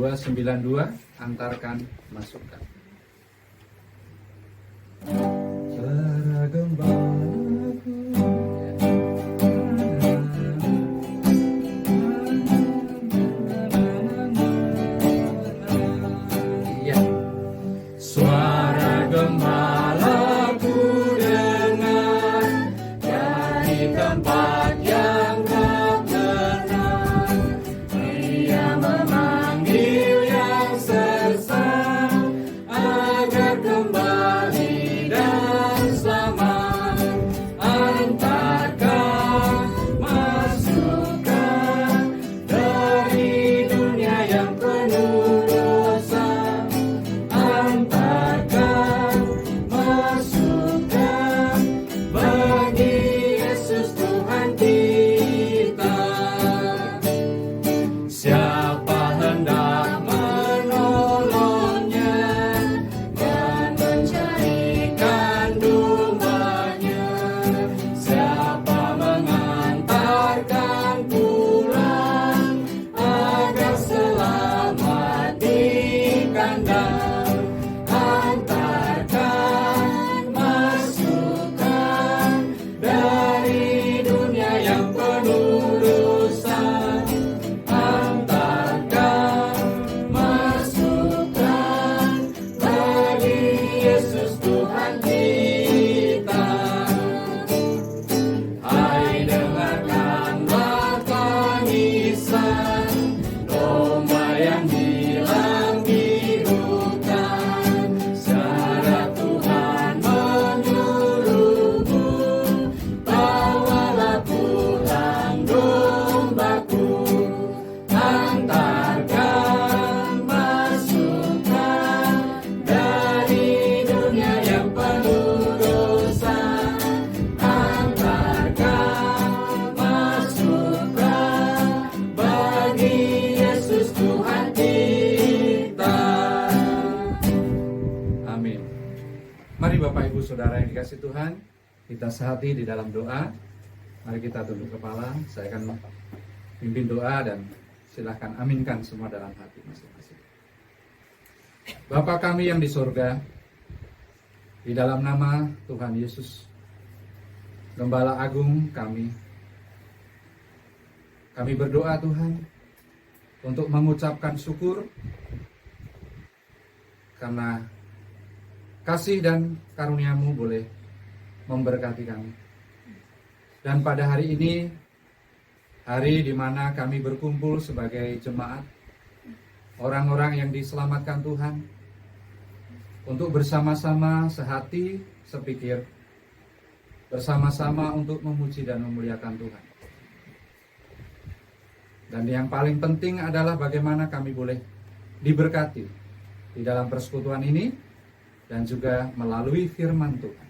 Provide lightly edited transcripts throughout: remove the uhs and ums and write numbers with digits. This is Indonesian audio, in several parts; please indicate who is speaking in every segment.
Speaker 1: 292, antarkan, masukkan. Suara gembalaku. Iya. Suara gembalaku dengar dari tempat yang tak tenang. Dia memanggil yang sesat agar kembali dan selamat. Antarkan, masukkan dari dunia yang penuh dosa. Antarkan, masukkan bagi Yesus Tuhan kita. Siapa hendak menolongnya dan mencarikan dombanya? Siapa mengantarkan pulang agar selamat di kandang? Antarkan, masukkan dari dunia yang penuh dosa. Antarkan, masukkan bagi Yesus Tuhan kita. Hai, dengarkanlah tangisan domba yang hilang di hutan. Secara Tuhan menyuruhku, bawalah pulang dombaku. Antarkan, masukkan dari dunia yang penuh dosa. Antarkan, masukkan bagi Yesus Tuhan kita. Amin. Mari Bapak Ibu Saudara yang dikasihi Tuhan, kita sehati di dalam doa. Mari kita tunduk kepala. Saya akan pimpin doa dan silahkan aminkan semua dalam hati masing-masing. Bapa kami yang di surga, di dalam nama Tuhan Yesus, Gembala Agung kami berdoa Tuhan untuk mengucapkan syukur karena kasih dan karunia-Mu boleh memberkati kami. Dan pada hari ini, hari di mana kami berkumpul sebagai jemaat, orang-orang yang diselamatkan Tuhan, untuk bersama-sama sehati, sepikir, bersama-sama untuk memuji dan memuliakan Tuhan. Dan yang paling penting adalah bagaimana kami boleh diberkati di dalam persekutuan ini dan juga melalui firman Tuhan.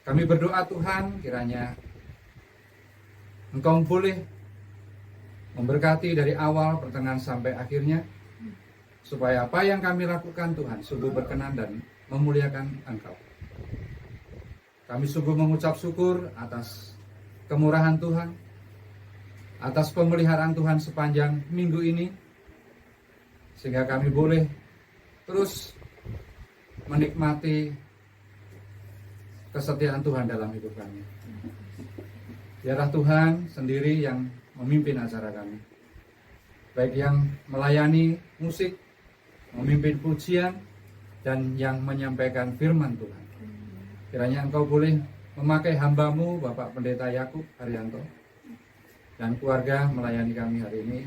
Speaker 1: Kami berdoa Tuhan, kiranya Engkau boleh memberkati dari awal, pertengahan sampai akhirnya, supaya apa yang kami lakukan Tuhan sungguh berkenan dan memuliakan Engkau. Kami sungguh mengucap syukur atas kemurahan Tuhan, atas pemeliharaan Tuhan sepanjang minggu ini, sehingga kami boleh terus menikmati kesetiaan Tuhan dalam hidup kami. Biarlah Tuhan sendiri yang memimpin acara kami, baik yang melayani musik, memimpin pujian, dan yang menyampaikan firman Tuhan. Kiranya Engkau boleh memakai hamba-Mu Bapak Pendeta Yakub Haryanto dan keluarga melayani kami hari ini,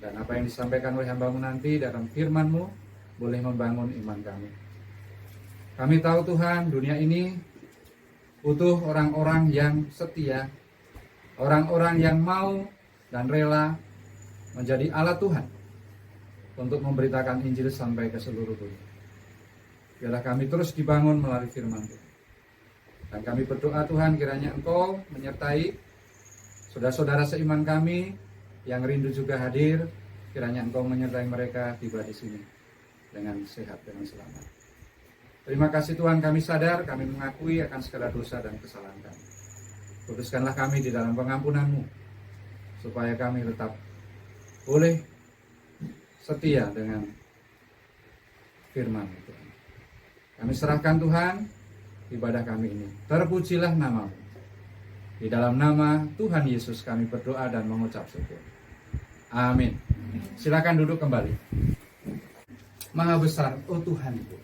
Speaker 1: dan apa yang disampaikan oleh hamba-Mu nanti dalam firman-Mu boleh membangun iman kami. Kami tahu Tuhan, dunia ini butuh orang-orang yang setia, orang-orang yang mau dan rela menjadi alat Tuhan untuk memberitakan Injil sampai ke seluruh dunia. Biarlah kami terus dibangun melalui firman Tuhan. Dan kami berdoa Tuhan, kiranya Engkau menyertai saudara-saudara seiman kami yang rindu juga hadir, kiranya Engkau menyertai mereka tiba di sini dengan sehat, dengan selamat. Terima kasih Tuhan, kami sadar, kami mengakui akan segala dosa dan kesalahan kami. Kuduskanlah kami di dalam pengampunan-Mu, supaya kami tetap boleh setia dengan firman Tuhan. Kami serahkan Tuhan ibadah kami ini. Terpujilah nama-Mu. Di dalam nama Tuhan Yesus kami berdoa dan mengucap syukur. Amin. Silakan duduk kembali. Maha besar, oh Tuhan itu.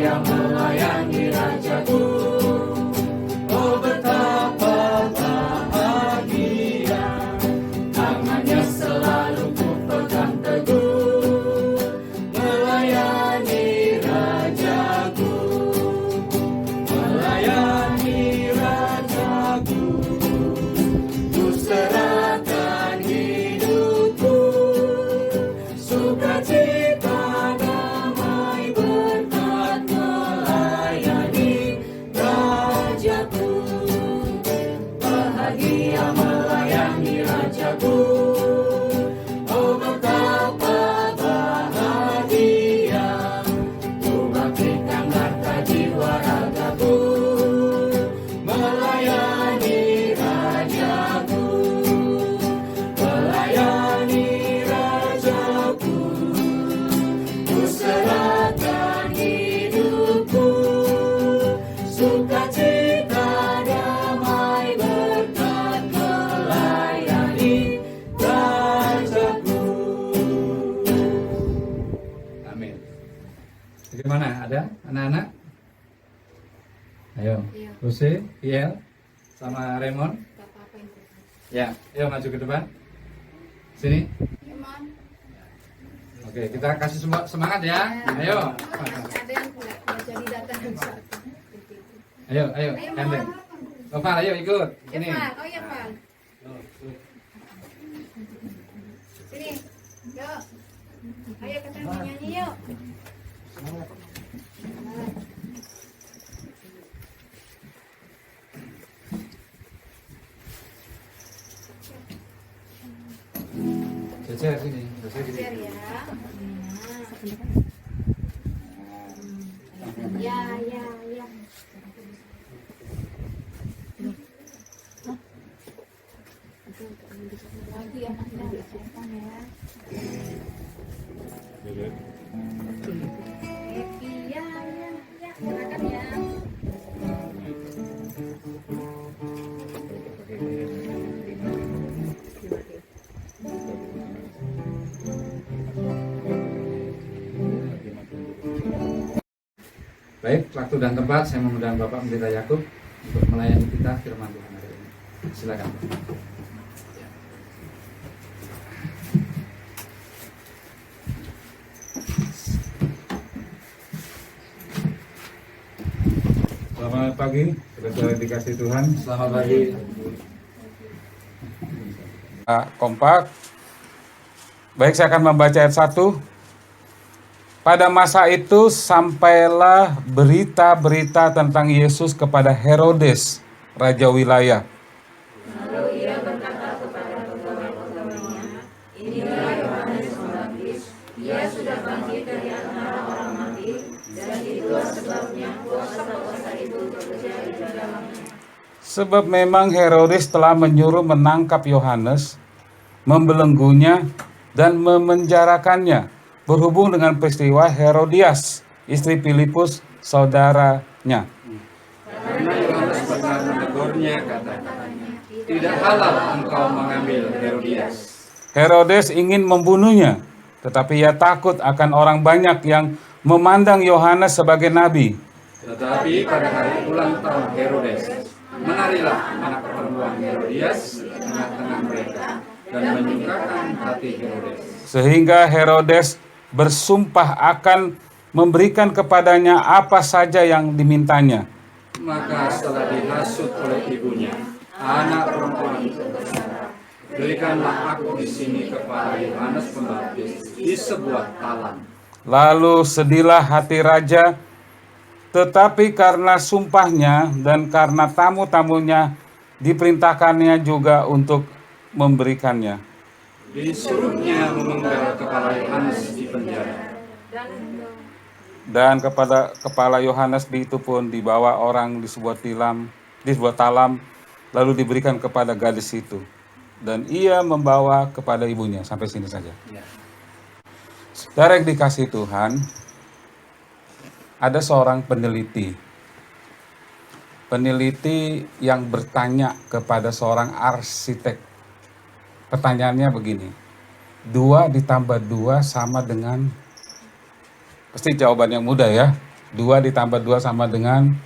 Speaker 2: Melayani Rajaku, oh betapa
Speaker 1: Bagaimana? Ada anak-anak? Ayo,
Speaker 2: Iya.
Speaker 1: Jose, Piel, sama Raymond.
Speaker 2: Gak apa-apa itu.
Speaker 1: Ya, ayo maju ke depan. Sini.
Speaker 2: Iya, Mam.
Speaker 1: Oke, kita kasih semangat ya. Ayo.
Speaker 2: Ada yang nggak jadi datang juga.
Speaker 1: Ayo,
Speaker 2: Ayo,
Speaker 1: gandeng.
Speaker 2: Mam.
Speaker 1: Bapak, ayo ikut.
Speaker 2: Ya,
Speaker 1: Ini.
Speaker 2: Pak. Oh, ya, Pak. Sini. Yuk. Ayo kita nyanyi yuk.
Speaker 1: Cecer sini. Cecer sini.
Speaker 2: Share ya. Ya, ya, ya. Lagi ya, ya. Happy ya, ya, ya. Silakan ya.
Speaker 1: Baik, waktu dan tempat saya mengundang Bapak Pendeta Yakub untuk melayani kita firman Tuhan hari ini. Silakan. Selamat pagi, saudara dikasih Tuhan. Selamat pagi.
Speaker 3: Kompak. Baik, saya akan membaca ayat 1. Pada masa itu sampailah berita-berita tentang Yesus kepada Herodes, raja wilayah.
Speaker 2: Lalu ia berkata kepada pegawai-pegawainya, inilah Yohanes Pembaptis, dia sudah bangkit dari antara orang mati, dan itulah sebabnya kuasa-kuasa itu bekerja di dalamnya.
Speaker 3: Sebab memang Herodes telah menyuruh menangkap Yohanes, membelenggunya, dan memenjarakannya, berhubung dengan peristiwa Herodias, istri Filipus, saudaranya.
Speaker 1: Karena Yohanes pernah menegurnya, katanya, tidak halal engkau mengambil Herodias.
Speaker 3: Herodes ingin membunuhnya, tetapi ia takut akan orang banyak yang memandang Yohanes sebagai nabi.
Speaker 1: Tetapi pada hari ulang tahun Herodes, menarilah anak perempuan Herodias di tengah-tengah mereka dan menyukakan hati Herodes.
Speaker 3: Sehingga Herodes bersumpah akan memberikan kepadanya apa saja yang dimintanya.
Speaker 1: Maka setelah dihasut oleh ibunya, anak perempuan itu berkata, berikanlah aku di sini kepala Yohanes Pembaptis di sebuah talam.
Speaker 3: Lalu sedihlah hati raja, tetapi karena sumpahnya dan karena tamu-tamunya diperintahkannya juga untuk memberikannya.
Speaker 1: Disuruhnya memenggal kepala Yohanes di penjara.
Speaker 3: Dan kepada kepala Yohanes itu pun dibawa orang di sebuah talam, lalu diberikan kepada gadis itu. Dan ia membawa kepada ibunya. Sampai sini saja. Saudara yang dikasih Tuhan, ada seorang peneliti yang bertanya kepada seorang arsitek. Pertanyaannya begini, 2 ditambah 2 sama dengan, pasti jawaban yang mudah ya, 2 ditambah 2 sama dengan,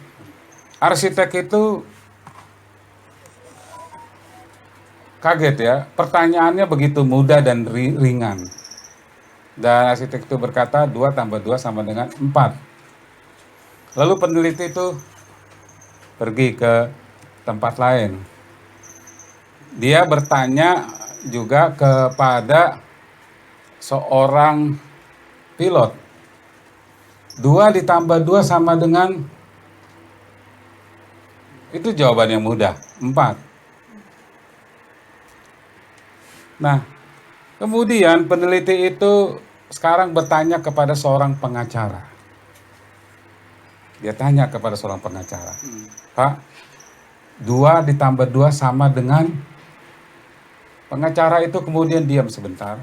Speaker 3: arsitek itu kaget ya, pertanyaannya begitu mudah dan ringan. Dan arsitek itu berkata 2 tambah 2 sama dengan 4. Lalu peneliti itu pergi ke tempat lain. Dia bertanya juga kepada seorang pilot. 2 ditambah 2 sama dengan, itu jawaban yang mudah, 4. Nah, kemudian peneliti itu sekarang bertanya kepada seorang pengacara. Dia tanya kepada seorang pengacara, Pak, 2 ditambah 2 sama dengan, pengacara itu kemudian diam sebentar.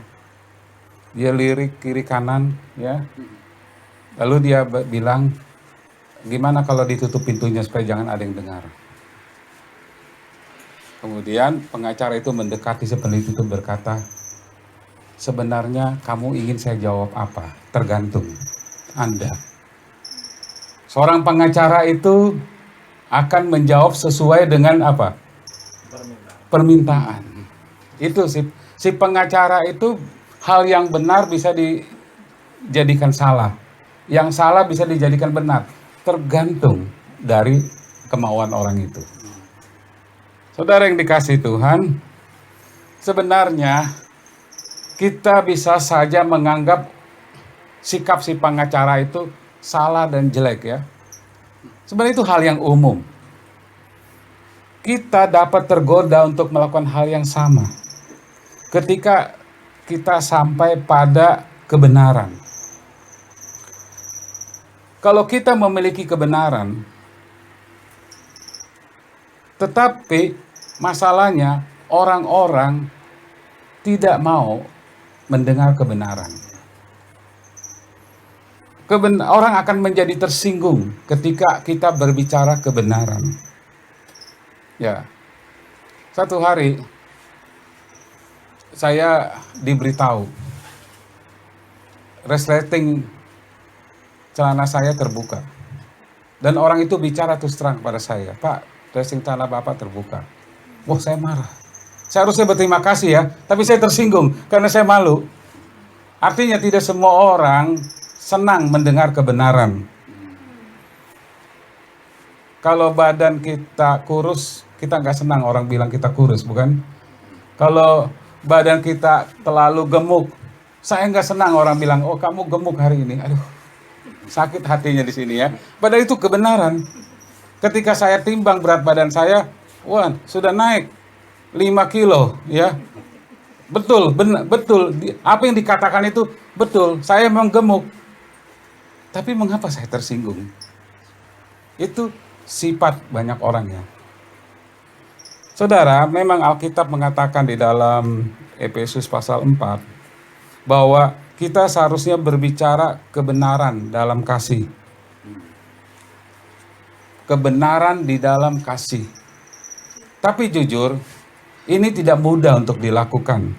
Speaker 3: Dia lirik kiri kanan, ya. Lalu dia bilang, gimana kalau ditutup pintunya supaya jangan ada yang dengar. Kemudian pengacara itu mendekati si peneliti itu berkata, sebenarnya kamu ingin saya jawab apa? Tergantung Anda. Seorang pengacara itu akan menjawab sesuai dengan apa? Permintaan. Itu si pengacara itu hal yang benar bisa dijadikan salah. Yang salah bisa dijadikan benar. Tergantung dari kemauan orang itu. Saudara yang dikasihi Tuhan, sebenarnya kita bisa saja menganggap sikap si pengacara itu salah dan jelek ya. Sebenarnya itu hal yang umum. Kita dapat tergoda untuk melakukan hal yang sama ketika kita sampai pada kebenaran. Kalau kita memiliki kebenaran, tetapi masalahnya orang-orang tidak mau mendengar kebenaran. Orang akan menjadi tersinggung ketika kita berbicara kebenaran. Ya, satu hari saya diberitahu resleting celana saya terbuka. Dan orang itu bicara terus terang kepada saya, Pak, resleting celana Bapak terbuka. Wah, saya marah. Saya harusnya berterima kasih ya, tapi saya tersinggung karena saya malu. Artinya tidak semua orang senang mendengar kebenaran. Kalau badan kita kurus, kita nggak senang orang bilang kita kurus, bukan? Kalau badan kita terlalu gemuk, saya nggak senang orang bilang, oh kamu gemuk hari ini. Aduh, sakit hatinya di sini ya. Padahal itu kebenaran. Ketika saya timbang berat badan saya, wah sudah naik 5 kilo ya. Betul, betul. Apa yang dikatakan itu betul. Saya memang gemuk. Tapi mengapa saya tersinggung? Itu sifat banyak orang ya. Saudara, memang Alkitab mengatakan di dalam Efesus pasal 4 bahwa kita seharusnya berbicara kebenaran dalam kasih. Kebenaran di dalam kasih. Tapi jujur, ini tidak mudah untuk dilakukan.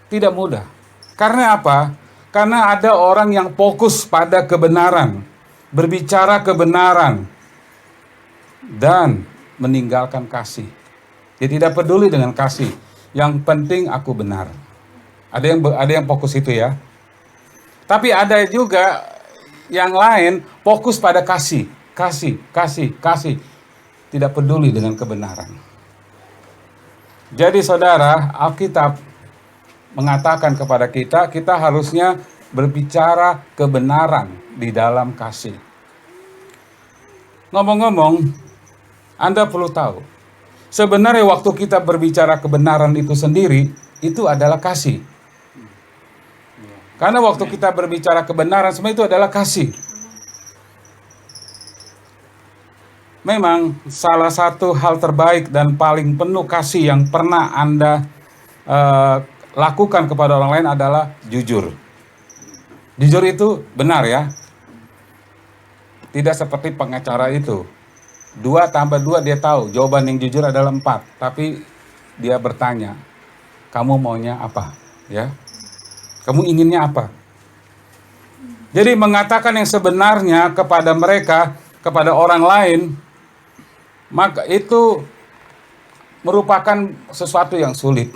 Speaker 3: Tidak mudah. Karena apa? Karena ada orang yang fokus pada kebenaran, berbicara kebenaran, dan meninggalkan kasih. Dia tidak peduli dengan kasih. Yang penting aku benar. Ada yang fokus itu ya. Tapi ada juga yang lain fokus pada kasih. Tidak peduli dengan kebenaran. Jadi saudara, Alkitab mengatakan kepada kita harusnya berbicara kebenaran di dalam kasih. Ngomong-ngomong, Anda perlu tahu, sebenarnya waktu kita berbicara kebenaran itu sendiri, itu adalah kasih. Karena waktu kita berbicara kebenaran, semua itu adalah kasih. Memang salah satu hal terbaik dan paling penuh kasih yang pernah Anda lakukan kepada orang lain adalah jujur. Jujur itu benar ya. Tidak seperti pengacara itu. 2 tambah 2 dia tahu. Jawaban yang jujur adalah 4. Tapi dia bertanya, kamu maunya apa? Ya, kamu inginnya apa? Jadi mengatakan yang sebenarnya kepada mereka, kepada orang lain, maka itu merupakan sesuatu yang sulit.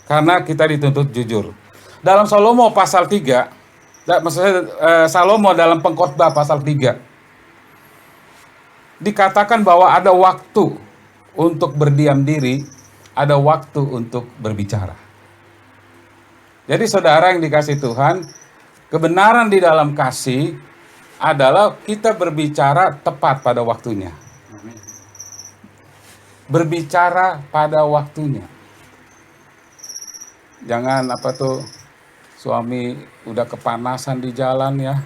Speaker 3: Karena kita dituntut jujur. Dalam Salomo pasal 3, maksudnya Salomo dalam Pengkhotbah pasal 3, dikatakan bahwa ada waktu untuk berdiam diri, ada waktu untuk berbicara. Jadi saudara yang dikasihi Tuhan, kebenaran di dalam kasih adalah kita berbicara tepat pada waktunya. Berbicara pada waktunya. Jangan suami udah kepanasan di jalan ya,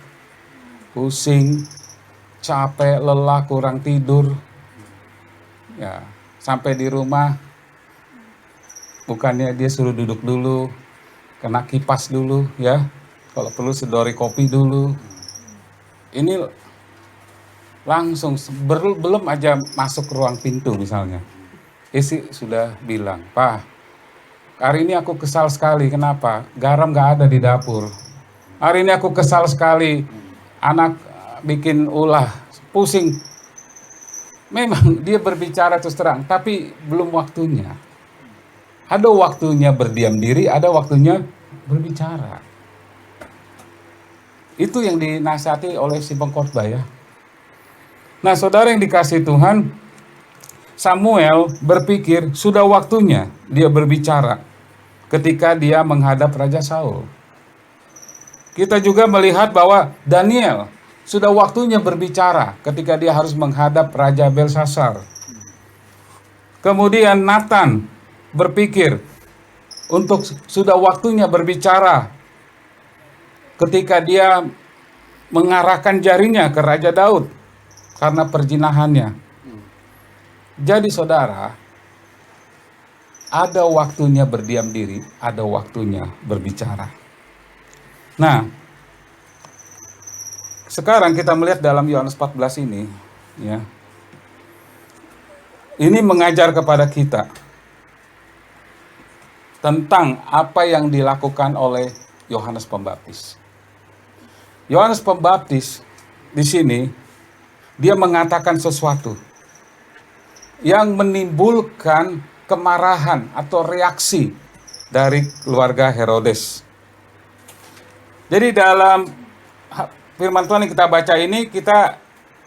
Speaker 3: pusing, capek, lelah, kurang tidur, ya sampai di rumah, bukannya dia suruh duduk dulu, kena kipas dulu ya, kalau perlu sedori kopi dulu. Ini langsung belum aja masuk ruang pintu misalnya, istri sudah bilang, Pak, hari ini aku kesal sekali. Kenapa? Garam gak ada di dapur. Hari ini aku kesal sekali. anak bikin ulah, pusing. Memang dia berbicara terus terang, tapi belum waktunya. Ada waktunya berdiam diri, ada waktunya berbicara. Itu yang dinasihati oleh si pengkhotbah ya. Nah, saudara yang dikasihi Tuhan, Samuel berpikir sudah waktunya dia berbicara ketika dia menghadap Raja Saul. Kita juga melihat bahwa Daniel sudah waktunya berbicara ketika dia harus menghadap Raja Belsasar. Kemudian Nathan berpikir untuk sudah waktunya berbicara ketika dia mengarahkan jarinya ke Raja Daud karena perzinahannya. Jadi saudara, ada waktunya berdiam diri, ada waktunya berbicara. Nah, sekarang kita melihat dalam Yohanes 14 ini, ya. Ini mengajar kepada kita tentang apa yang dilakukan oleh Yohanes Pembaptis. Yohanes Pembaptis di sini dia mengatakan sesuatu yang menimbulkan kemarahan atau reaksi dari keluarga Herodes. Jadi dalam firman Tuhan yang kita baca ini, kita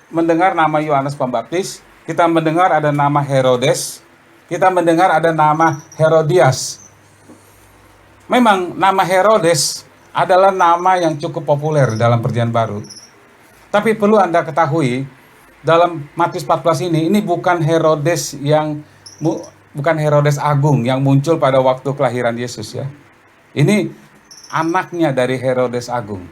Speaker 3: mendengar nama Yohanes Pembaptis, kita mendengar ada nama Herodes, kita mendengar ada nama Herodias. Memang nama Herodes adalah nama yang cukup populer dalam Perjanjian Baru. Tapi perlu Anda ketahui, dalam Matius 14 ini bukan Herodes bukan Herodes Agung yang muncul pada waktu kelahiran Yesus ya. Ini anaknya dari Herodes Agung.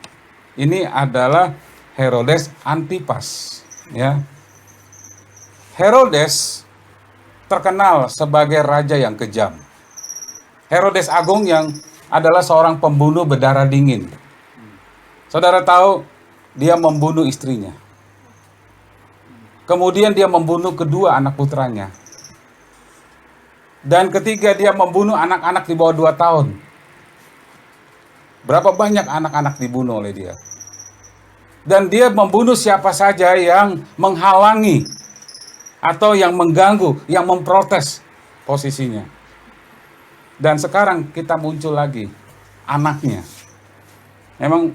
Speaker 3: Ini adalah Herodes Antipas, ya. Herodes terkenal sebagai raja yang kejam. Herodes Agung yang adalah seorang pembunuh berdarah dingin. Saudara tahu, dia membunuh istrinya. Kemudian dia membunuh kedua anak putranya. Dan ketiga dia membunuh anak-anak di bawah 2 tahun. Berapa banyak anak-anak dibunuh oleh dia. Dan dia membunuh siapa saja yang menghalangi atau yang mengganggu, yang memprotes posisinya. Dan sekarang kita muncul lagi anaknya. Memang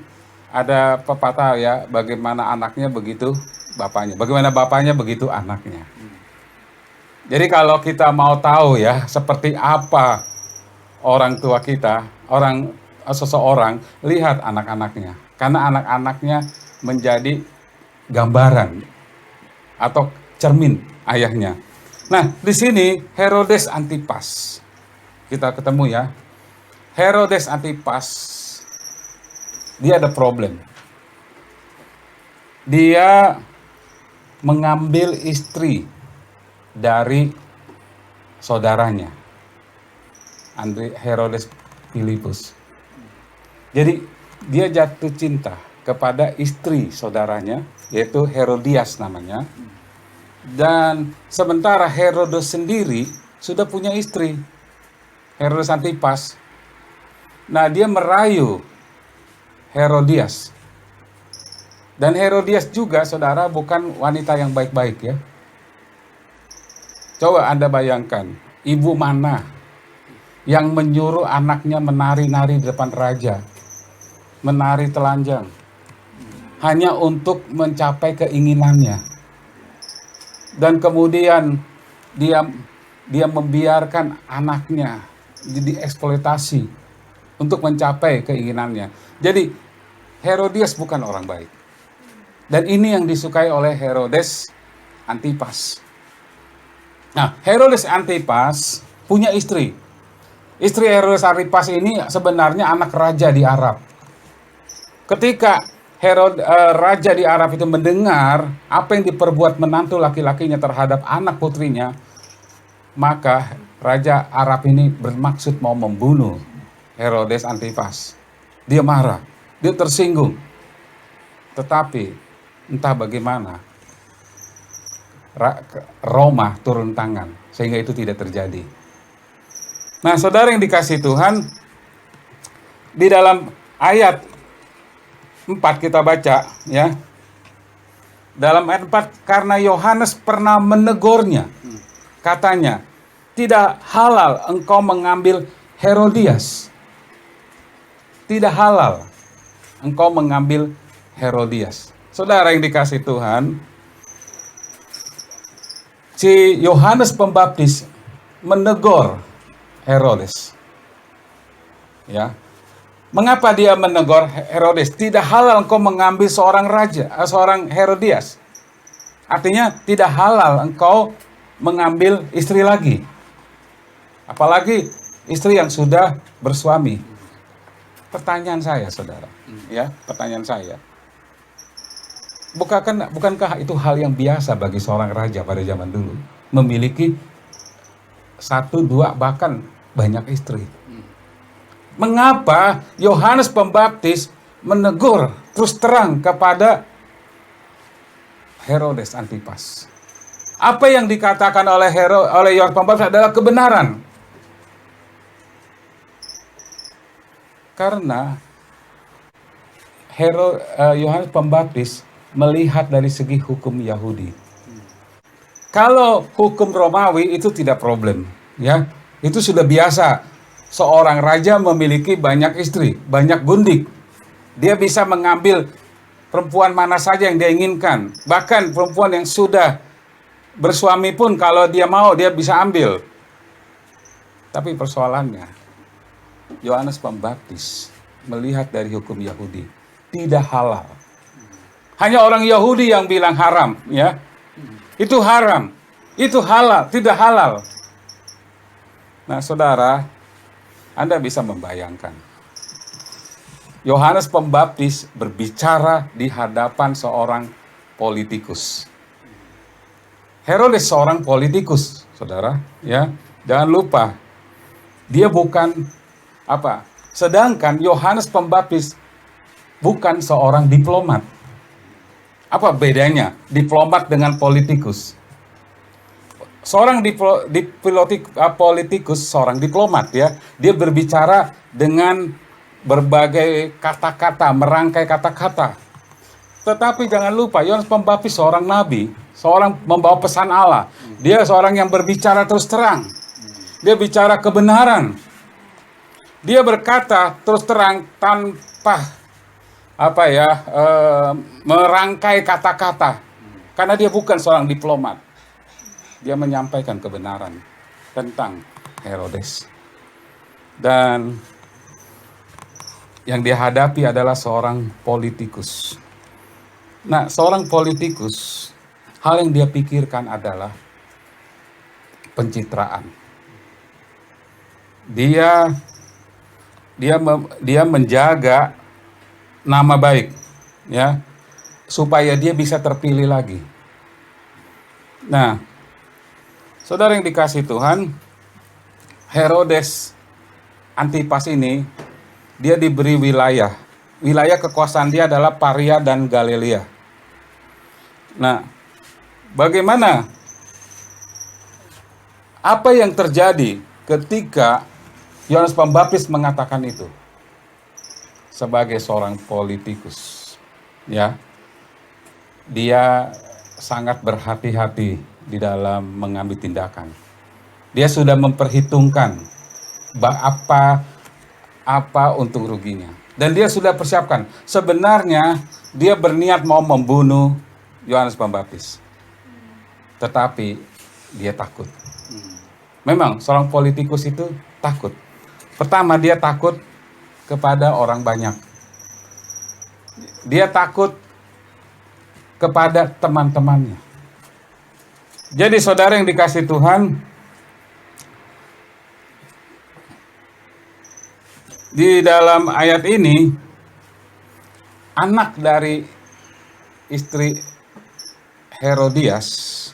Speaker 3: ada pepatah ya, bagaimana anaknya begitu bapaknya. Bagaimana bapaknya begitu anaknya. Jadi kalau kita mau tahu ya seperti apa orang tua kita, seseorang, lihat anak-anaknya. Karena anak-anaknya menjadi gambaran atau cermin ayahnya. Nah, di sini Herodes Antipas. Kita ketemu ya. Herodes Antipas, dia ada problem. Dia mengambil istri dari saudaranya, Herodes Filipus. Jadi dia jatuh cinta kepada istri saudaranya, yaitu Herodias namanya. Dan sementara Herodes sendiri sudah punya istri, Herodes Antipas. Nah, dia merayu Herodias. Dan Herodias juga, saudara, bukan wanita yang baik-baik ya. Coba Anda bayangkan, ibu mana yang menyuruh anaknya menari-nari di depan raja, menari telanjang, hanya untuk mencapai keinginannya. Dan kemudian dia membiarkan anaknya dieksploitasi untuk mencapai keinginannya. Jadi Herodias bukan orang baik. Dan ini yang disukai oleh Herodes Antipas. Nah, Herodes Antipas punya istri. Istri Herodes Antipas ini sebenarnya anak raja di Arab. Ketika raja di Arab itu mendengar apa yang diperbuat menantu laki-lakinya terhadap anak putrinya, maka raja Arab ini bermaksud mau membunuh Herodes Antipas. Dia marah, dia tersinggung. Tetapi entah bagaimana Roma turun tangan sehingga itu tidak terjadi. Nah, saudara yang dikasihi Tuhan, di dalam ayat 4 kita baca ya. Dalam ayat 4, karena Yohanes pernah menegurnya. Katanya, tidak halal engkau mengambil Herodias. Tidak halal engkau mengambil Herodias. Saudara yang dikasih Tuhan, si Yohanes Pembaptis menegur Herodes. Ya. Mengapa dia menegur Herodes? Tidak halal engkau mengambil seorang raja, seorang Herodias. Artinya tidak halal engkau mengambil istri lagi. Apalagi istri yang sudah bersuami. Pertanyaan saya, saudara, ya, pertanyaan saya. Bukankah itu hal yang biasa bagi seorang raja pada zaman dulu, memiliki 1, 2, bahkan banyak istri? Mengapa Yohanes Pembaptis menegur terus terang kepada Herodes Antipas? Apa yang dikatakan oleh Yohanes Pembaptis adalah kebenaran. Karena Yohanes Pembaptis melihat dari segi hukum Yahudi. Kalau hukum Romawi itu tidak problem, ya. Itu sudah biasa. Seorang raja memiliki banyak istri, banyak gundik. Dia bisa mengambil perempuan mana saja yang dia inginkan. Bahkan perempuan yang sudah bersuami pun kalau dia mau dia bisa ambil. Tapi persoalannya, Yohanes Pembaptis melihat dari hukum Yahudi, tidak halal. Hanya orang Yahudi yang bilang haram, ya. Itu haram, itu halal, tidak halal. Nah, saudara, Anda bisa membayangkan. Yohanes Pembaptis berbicara di hadapan seorang politikus. Herodes seorang politikus, saudara, ya. Jangan lupa, dia bukan apa? Sedangkan Yohanes Pembaptis bukan seorang diplomat. Apa bedanya diplomat dengan politikus? Seorang politikus, seorang diplomat, ya, dia berbicara dengan berbagai kata-kata, merangkai kata-kata. Tetapi jangan lupa, Yohanes Pembaptis seorang nabi, seorang membawa pesan Allah. Dia seorang yang berbicara terus terang. Dia bicara kebenaran. Dia berkata terus terang tanpa merangkai kata-kata. Karena dia bukan seorang diplomat. Dia menyampaikan kebenaran tentang Herodes. Dan yang dia hadapi adalah seorang politikus. Nah, seorang politikus, hal yang dia pikirkan adalah pencitraan. Dia menjaga nama baik, ya, supaya dia bisa terpilih lagi. Nah, saudara yang dikasih Tuhan, Herodes Antipas ini, dia diberi wilayah. Wilayah kekuasaan dia adalah Paria dan Galilea. Nah, bagaimana? Apa yang terjadi ketika Yohanes Pembaptis mengatakan itu? Sebagai seorang politikus, ya, dia sangat berhati-hati di dalam mengambil tindakan. Dia sudah memperhitungkan apa untung ruginya, dan dia sudah persiapkan. Sebenarnya dia berniat mau membunuh Yohanes Pembaptis, tetapi dia takut. Memang seorang politikus itu takut. Pertama, dia takut kepada orang banyak. Dia takut kepada teman-temannya. Jadi saudara yang dikasih Tuhan, di dalam ayat ini, anak dari istri Herodias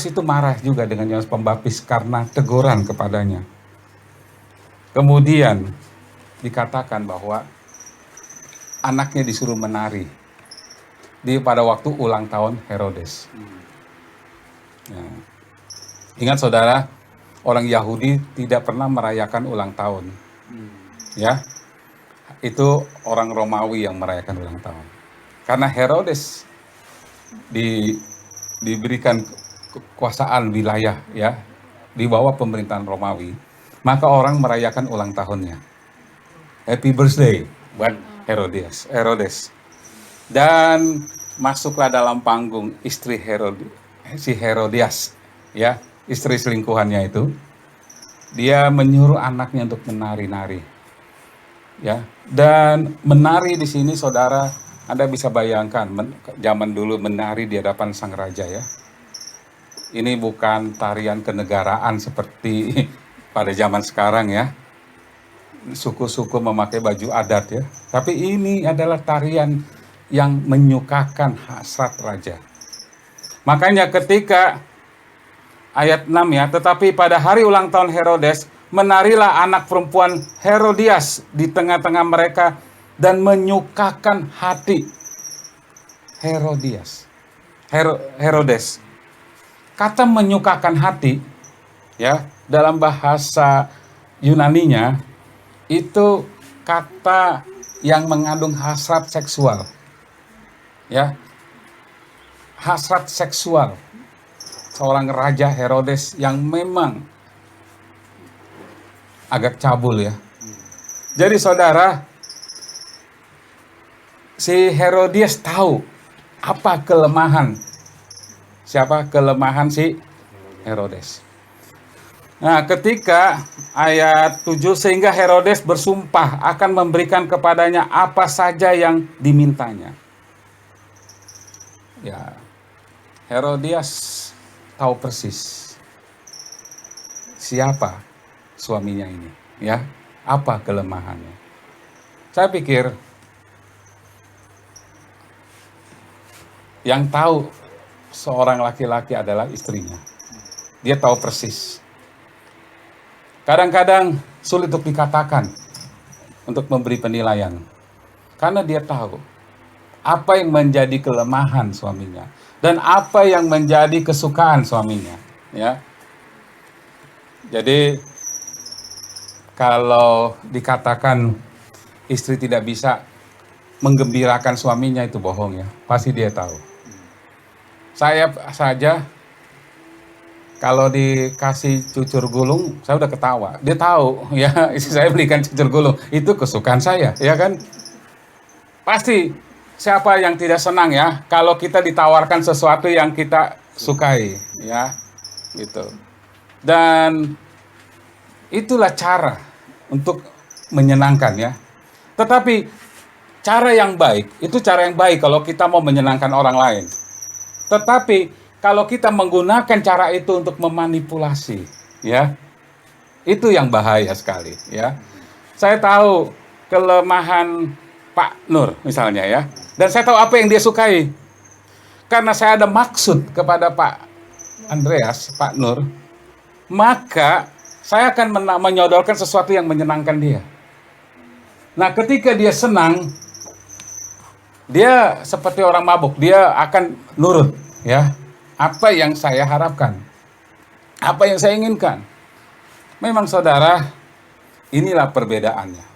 Speaker 3: itu marah juga dengan Yohanes Pembaptis karena teguran kepadanya. Kemudian dikatakan bahwa anaknya disuruh menari pada waktu ulang tahun Herodes. Ya. Ingat saudara, orang Yahudi tidak pernah merayakan ulang tahun. Ya, itu orang Romawi yang merayakan ulang tahun. Karena Herodes diberikan kekuasaan wilayah ya di bawah pemerintahan Romawi, maka orang merayakan ulang tahunnya. Happy birthday buat Herodes. Dan masuklah dalam panggung istri si Herodias ya, istri selingkuhannya itu. Dia menyuruh anaknya untuk menari-nari. Ya, dan menari di sini saudara, Anda bisa bayangkan zaman dulu menari di hadapan sang raja ya. Ini bukan tarian kenegaraan seperti pada zaman sekarang ya. Suku-suku memakai baju adat ya. Tapi ini adalah tarian yang menyukakan hasrat raja. Makanya ketika ayat 6 ya, tetapi pada hari ulang tahun Herodes, menarilah anak perempuan Herodias di tengah-tengah mereka dan menyukakan hati Herodes. Kata menyukakan hati ya, dalam bahasa Yunaninya itu kata yang mengandung hasrat seksual. Ya. Hasrat seksual. Seorang raja Herodes yang memang agak cabul ya. Jadi saudara, si Herodias tahu apa kelemahan si Herodes. Nah, ketika ayat 7, sehingga Herodes bersumpah akan memberikan kepadanya apa saja yang dimintanya. Ya, Herodias tahu persis siapa suaminya ini, ya, apa kelemahannya. Saya pikir yang tahu seorang laki-laki adalah istrinya. Dia tahu persis. Kadang-kadang sulit untuk dikatakan, untuk memberi penilaian, karena dia tahu apa yang menjadi kelemahan suaminya dan apa yang menjadi kesukaan suaminya, ya. Jadi kalau dikatakan istri tidak bisa menggembirakan suaminya, itu bohong ya. Pasti dia tahu. Saya saja kalau dikasih cucur gulung, saya udah ketawa. Dia tahu ya, istri saya belikan cucur gulung, itu kesukaan saya, ya kan? Pasti siapa yang tidak senang ya kalau kita ditawarkan sesuatu yang kita sukai, ya, gitu. Dan itulah cara untuk menyenangkan ya. Tetapi cara yang baik, itu cara yang baik kalau kita mau menyenangkan orang lain. Tetapi kalau kita menggunakan cara itu untuk memanipulasi, ya, itu yang bahaya sekali, ya. Saya tahu kelemahan Pak Nur misalnya ya, dan saya tahu apa yang dia sukai. Karena saya ada maksud kepada Pak Andreas, Pak Nur, maka saya akan menyodorkan sesuatu yang menyenangkan dia. Nah, ketika dia senang, dia seperti orang mabuk, dia akan nurut, ya, apa yang saya harapkan, apa yang saya inginkan. Memang saudara, inilah perbedaannya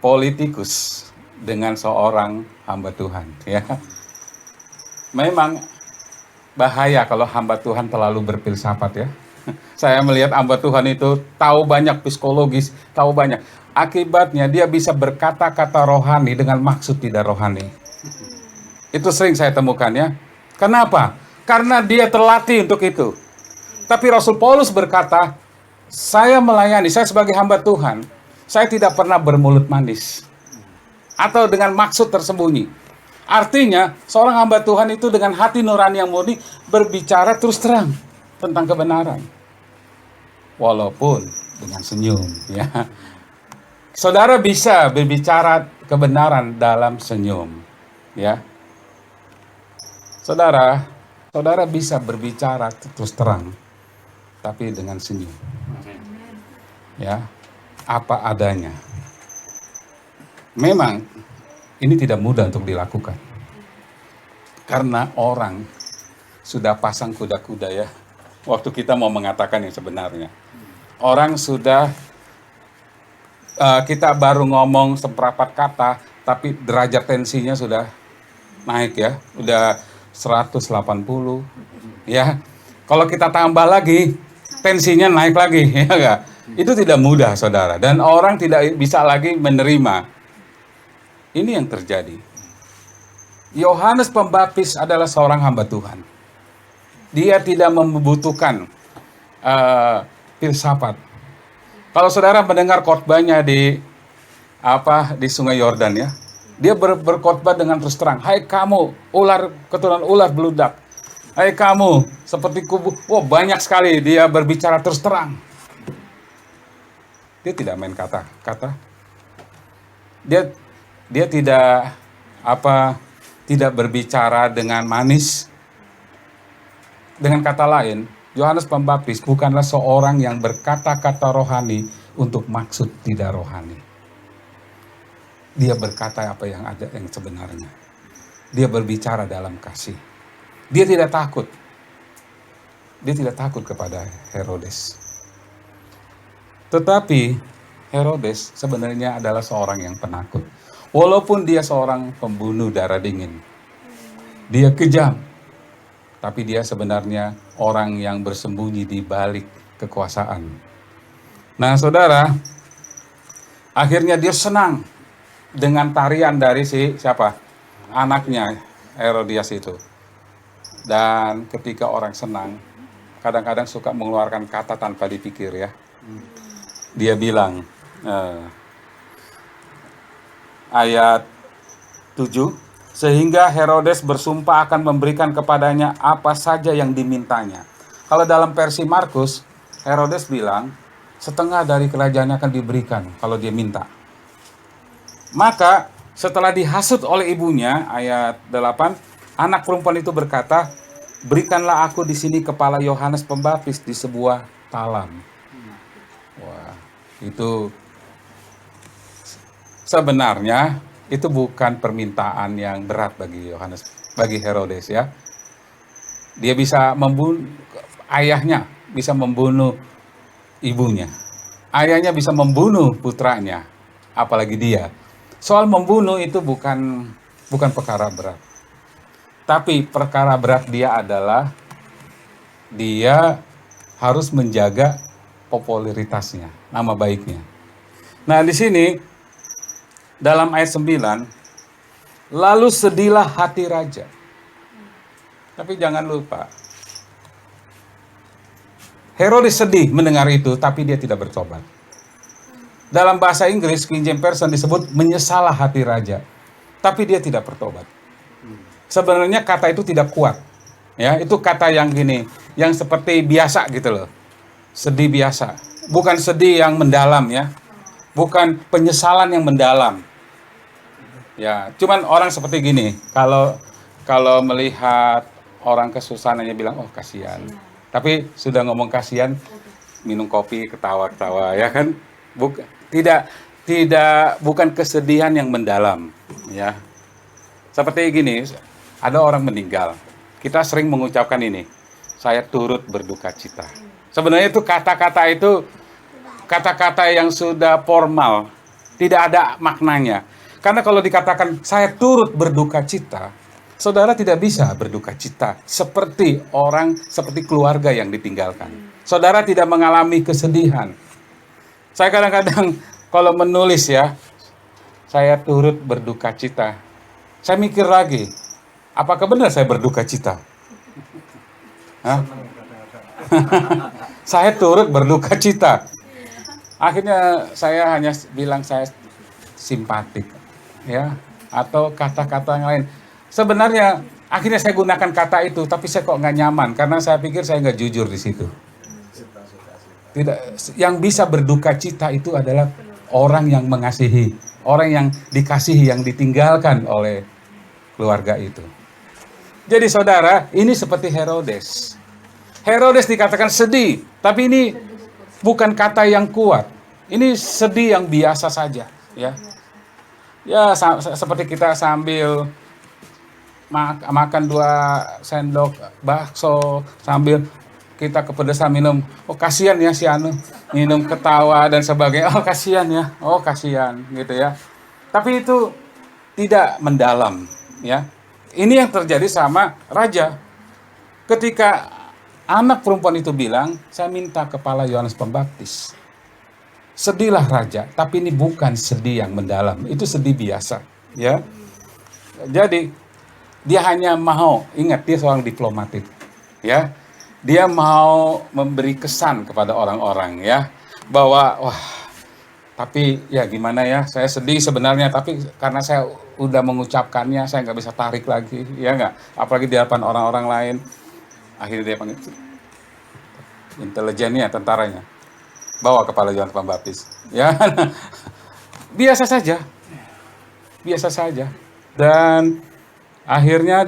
Speaker 3: politikus dengan seorang hamba Tuhan, ya. Memang bahaya kalau hamba Tuhan terlalu berfilsafat ya. Saya melihat hamba Tuhan itu tahu banyak psikologis, tahu banyak. Akibatnya dia bisa berkata-kata rohani dengan maksud tidak rohani. Itu sering saya temukan ya. Kenapa? Karena dia terlatih untuk itu. Tapi Rasul Paulus berkata, saya melayani, saya sebagai hamba Tuhan, saya tidak pernah bermulut manis. Atau dengan maksud tersembunyi. Artinya, seorang hamba Tuhan itu dengan hati nurani yang murni berbicara terus terang tentang kebenaran. Walaupun dengan senyum, ya. Saudara bisa berbicara kebenaran dalam senyum, ya. Saudara bisa berbicara terus terang, tapi dengan senyum. Ya, apa adanya. Memang ini tidak mudah untuk dilakukan. Karena orang sudah pasang kuda-kuda ya. Waktu kita mau mengatakan yang sebenarnya. Orang sudah kita baru ngomong seperempat kata, tapi derajat tensinya sudah naik ya, udah 180 ya. Kalau kita tambah lagi, tensinya naik lagi, ya enggak? Itu tidak mudah, saudara. Dan orang tidak bisa lagi menerima. Ini yang terjadi. Yohanes Pembaptis adalah seorang hamba Tuhan. Dia tidak membutuhkan filsafat. Kalau saudara mendengar khotbahnya di Sungai Yordan ya, dia berkhotbah dengan terus terang. Hai kamu keturunan ular beludak. Hai kamu seperti kubu. Wah, banyak sekali dia berbicara terus terang. Dia tidak main kata-kata. Dia tidak berbicara dengan manis. Dengan kata lain, Yohanes Pembaptis bukanlah seorang yang berkata-kata rohani untuk maksud tidak rohani. Dia berkata apa yang ada yang sebenarnya. Dia berbicara dalam kasih. Dia tidak takut. Dia tidak takut kepada Herodes. Tetapi Herodes sebenarnya adalah seorang yang penakut. Walaupun dia seorang pembunuh darah dingin. Dia kejam. Tapi dia sebenarnya orang yang bersembunyi di balik kekuasaan. Nah, saudara, akhirnya dia senang dengan tarian dari siapa? Anaknya Herodias itu. Dan ketika orang senang, kadang-kadang suka mengeluarkan kata tanpa dipikir ya. Dia bilang, ayat 7, sehingga Herodes bersumpah akan memberikan kepadanya apa saja yang dimintanya. Kalau dalam versi Markus, Herodes bilang, setengah dari kerajaannya akan diberikan kalau dia minta. Maka setelah dihasut oleh ibunya, ayat 8, anak perempuan itu berkata, berikanlah aku di sini kepala Yohanes Pembaptis di sebuah talam. Wah, itu sebenarnya itu bukan permintaan yang berat bagi Herodes ya. Dia bisa membunuh ayahnya, bisa membunuh ibunya. Ayahnya bisa membunuh putranya, apalagi dia. Soal membunuh itu bukan perkara berat. Tapi perkara berat dia adalah dia harus menjaga popularitasnya, nama baiknya. Nah, di sini dalam ayat 9, lalu sedihlah hati raja. Tapi jangan lupa, Herodes sedih mendengar itu, tapi dia tidak bertobat. Dalam bahasa Inggris, King James Version disebut menyesalah hati raja, tapi dia tidak bertobat. Sebenarnya kata itu tidak kuat. Ya, itu kata yang gini, yang seperti biasa gitu loh. Sedih biasa, bukan sedih yang mendalam ya. Bukan penyesalan yang mendalam. Ya, cuman orang seperti gini, kalau melihat orang kesusahan hanya bilang, oh kasihan. Tapi sudah ngomong kasihan, minum kopi, ketawa-ketawa, ya kan? Bukan kesedihan yang mendalam, ya. Seperti gini, ada orang meninggal, kita sering mengucapkan ini, saya turut berduka cita. Sebenarnya itu kata-kata yang sudah formal, tidak ada maknanya. Karena kalau dikatakan saya turut berduka cita, saudara tidak bisa berduka cita seperti keluarga yang ditinggalkan. Saudara tidak mengalami kesedihan. Saya kadang-kadang kalau menulis ya, saya turut berduka cita. Saya mikir lagi, apakah benar saya berduka cita? Hah? Saya turut berduka cita. Akhirnya saya hanya bilang saya simpatik. Ya, atau kata-kata yang lain. Sebenarnya akhirnya saya gunakan kata itu, tapi saya kok nggak nyaman karena saya pikir saya nggak jujur di situ. Tidak, yang bisa berduka cita itu adalah orang yang mengasihi, orang yang dikasihi, yang ditinggalkan oleh keluarga itu. Jadi saudara, ini seperti Herodes. Herodes dikatakan sedih, tapi ini bukan kata yang kuat. Ini sedih yang biasa saja, ya. Ya, seperti kita sambil makan 2 sendok bakso, sambil kita kepedesan minum, oh kasihan ya si anu, minum ketawa dan sebagainya, oh kasihan ya, oh kasihan gitu ya. Tapi itu tidak mendalam ya. Ini yang terjadi sama raja. Ketika anak perempuan itu bilang, saya minta kepala Yohanes Pembaptis. Sedihlah raja, tapi ini bukan sedih yang mendalam, itu sedih biasa ya. Jadi dia hanya mau, ingat dia seorang diplomatik ya. Dia mau memberi kesan kepada orang-orang ya, bahwa wah, tapi ya gimana ya, saya sedih sebenarnya, tapi karena saya udah mengucapkannya, saya nggak bisa tarik lagi, ya nggak? Apalagi di hadapan orang-orang lain. Akhirnya dia panggil intelijennya, tentaranya, bawa kepala Yohanes Pembaptis. Ya, biasa saja, biasa saja. Dan akhirnya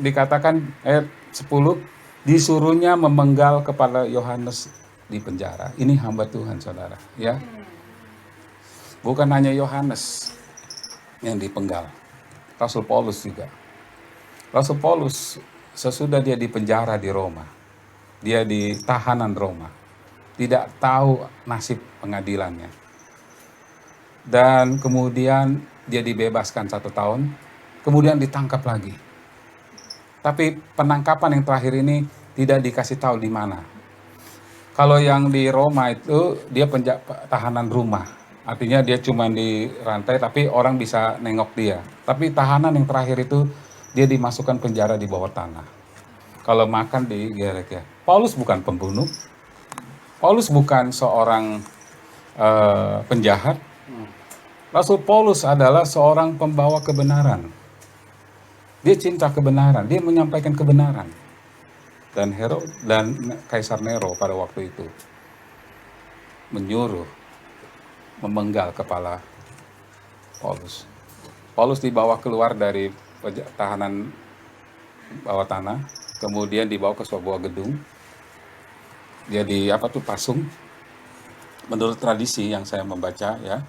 Speaker 3: dikatakan ayat 10, disuruhnya memenggal kepala Yohanes di penjara. Ini hamba Tuhan, saudara, ya. Bukan hanya Yohanes yang dipenggal, Rasul Paulus juga. Rasul Paulus sesudah dia di penjara di Roma, dia di tahanan Roma, tidak tahu nasib pengadilannya. Dan kemudian dia dibebaskan 1 tahun, kemudian ditangkap lagi. Tapi penangkapan yang terakhir ini tidak dikasih tahu di mana. Kalau yang di Roma itu dia tahanan rumah. Artinya dia cuma di rantai tapi orang bisa nengok dia. Tapi tahanan yang terakhir itu dia dimasukkan penjara di bawah tanah. Kalau makan digerek ya. Paulus bukan pembunuh. Paulus bukan seorang penjahat. Rasul Paulus adalah seorang pembawa kebenaran. Dia cinta kebenaran, dia menyampaikan kebenaran. Dan Kaisar Nero pada waktu itu menyuruh memenggal kepala Paulus. Paulus dibawa keluar dari tahanan bawah tanah, kemudian dibawa ke sebuah gedung. Dia pasung. Menurut tradisi yang saya membaca ya,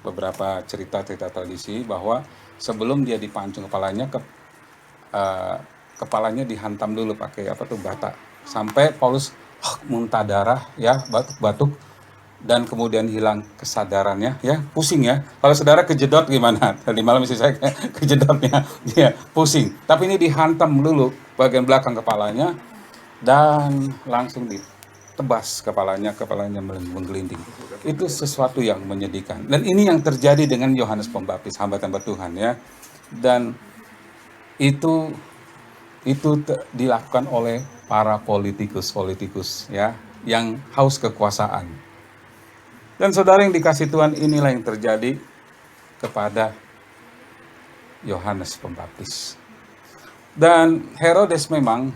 Speaker 3: beberapa cerita-cerita tradisi bahwa sebelum dia dipancung kepalanya, kepalanya dihantam dulu pakai bata, sampai Paulus muntah darah ya, batuk-batuk, dan kemudian hilang kesadarannya ya, pusing ya. Kalau saudara kejedot gimana? Tadi malam istri saya kejedotnya, dia pusing. Tapi ini dihantam dulu bagian belakang kepalanya dan langsung ditebas kepalanya menggelinding. Itu sesuatu yang menyedihkan. Dan ini yang terjadi dengan Yohanes Pembaptis, hamba-hamba Tuhan ya. Dan itu dilakukan oleh para politikus ya, yang haus kekuasaan. Dan saudara yang dikasih Tuhan, inilah yang terjadi kepada Yohanes Pembaptis. Dan Herodes memang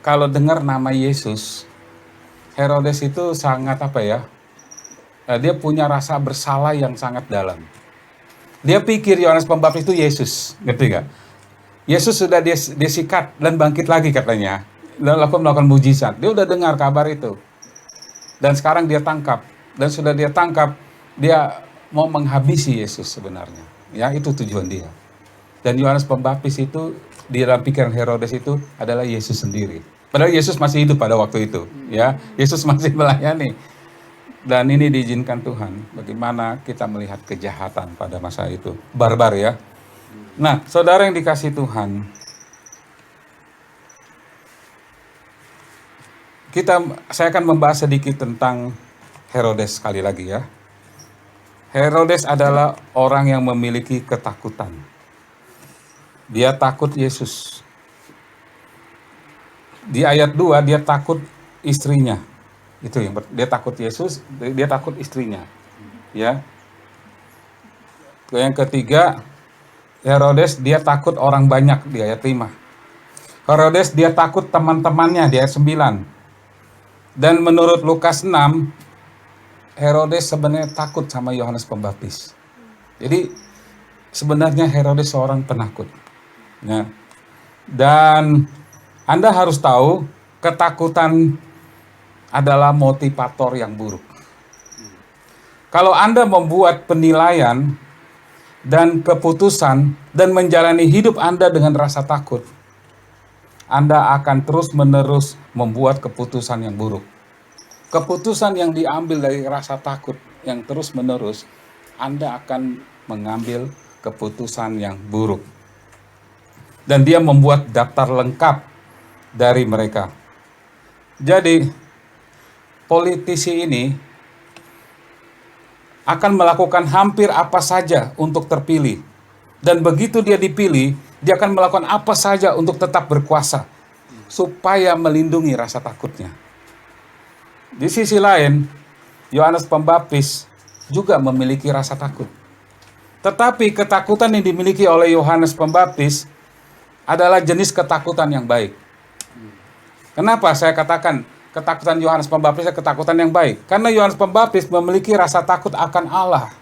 Speaker 3: kalau dengar nama Yesus, Herodes itu sangat dia punya rasa bersalah yang sangat dalam. Dia pikir Yohanes Pembaptis itu Yesus, ngerti gak? Yesus sudah dia sikat dan bangkit lagi katanya, dan melakukan mujizat. Dia udah dengar kabar itu. Dan sekarang dia tangkap. Dan sudah dia tangkap, dia mau menghabisi Yesus sebenarnya. Ya, itu tujuan dia. Dan Yohanes Pembaptis itu di dalam pikiran Herodes itu adalah Yesus sendiri. Padahal Yesus masih hidup pada waktu itu, ya. Yesus masih melayani. Dan ini diizinkan Tuhan. Bagaimana kita melihat kejahatan pada masa itu. Barbar ya. Nah, saudara yang dikasih Tuhan. Saya akan membahas sedikit tentang Herodes sekali lagi ya. Herodes adalah orang yang memiliki ketakutan. Dia takut Yesus. Di ayat 2 dia takut istrinya. Itu yang dia takut Yesus, dia takut istrinya. Ya. Yang ketiga, Herodes dia takut orang banyak di ayat 5. Herodes dia takut teman-temannya di ayat 9. Dan menurut Lukas 6, Herodes sebenarnya takut sama Yohanes Pembaptis. Jadi sebenarnya Herodes seorang penakut. Ya. Dan Anda harus tahu, ketakutan adalah motivator yang buruk. Kalau Anda membuat penilaian dan keputusan dan menjalani hidup Anda dengan rasa takut, Anda akan terus-menerus membuat keputusan yang buruk. Keputusan yang diambil dari rasa takut yang terus-menerus, Anda akan mengambil keputusan yang buruk. Dan dia membuat daftar lengkap dari mereka. Jadi, politisi ini akan melakukan hampir apa saja untuk terpilih. Dan begitu dia dipilih, dia akan melakukan apa saja untuk tetap berkuasa, supaya melindungi rasa takutnya. Di sisi lain, Yohanes Pembaptis juga memiliki rasa takut. Tetapi ketakutan yang dimiliki oleh Yohanes Pembaptis adalah jenis ketakutan yang baik. Kenapa saya katakan ketakutan Yohanes Pembaptis adalah ketakutan yang baik? Karena Yohanes Pembaptis memiliki rasa takut akan Allah.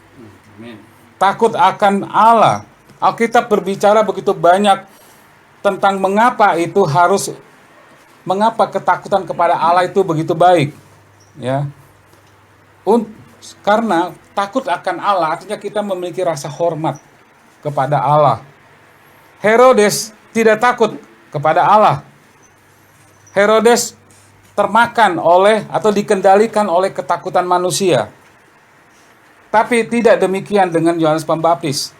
Speaker 3: Takut akan Allah. Alkitab berbicara begitu banyak tentang mengapa ketakutan kepada Allah itu begitu baik. Ya. Karena takut akan Allah artinya kita memiliki rasa hormat kepada Allah. Herodes tidak takut kepada Allah. Herodes termakan oleh atau dikendalikan oleh ketakutan manusia. Tapi tidak demikian dengan Yohanes Pembaptis.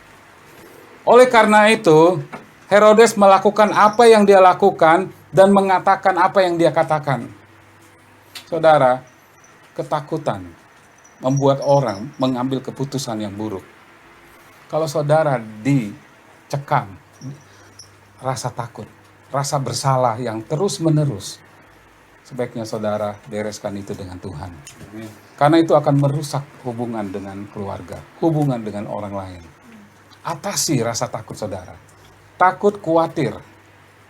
Speaker 3: Oleh karena itu, Herodes melakukan apa yang dia lakukan dan mengatakan apa yang dia katakan. Saudara, ketakutan membuat orang mengambil keputusan yang buruk. Kalau saudara dicekam rasa takut, rasa bersalah yang terus-menerus, sebaiknya saudara bereskan itu dengan Tuhan. Karena itu akan merusak hubungan dengan keluarga, hubungan dengan orang lain. Atasi rasa takut saudara. Takut, khawatir,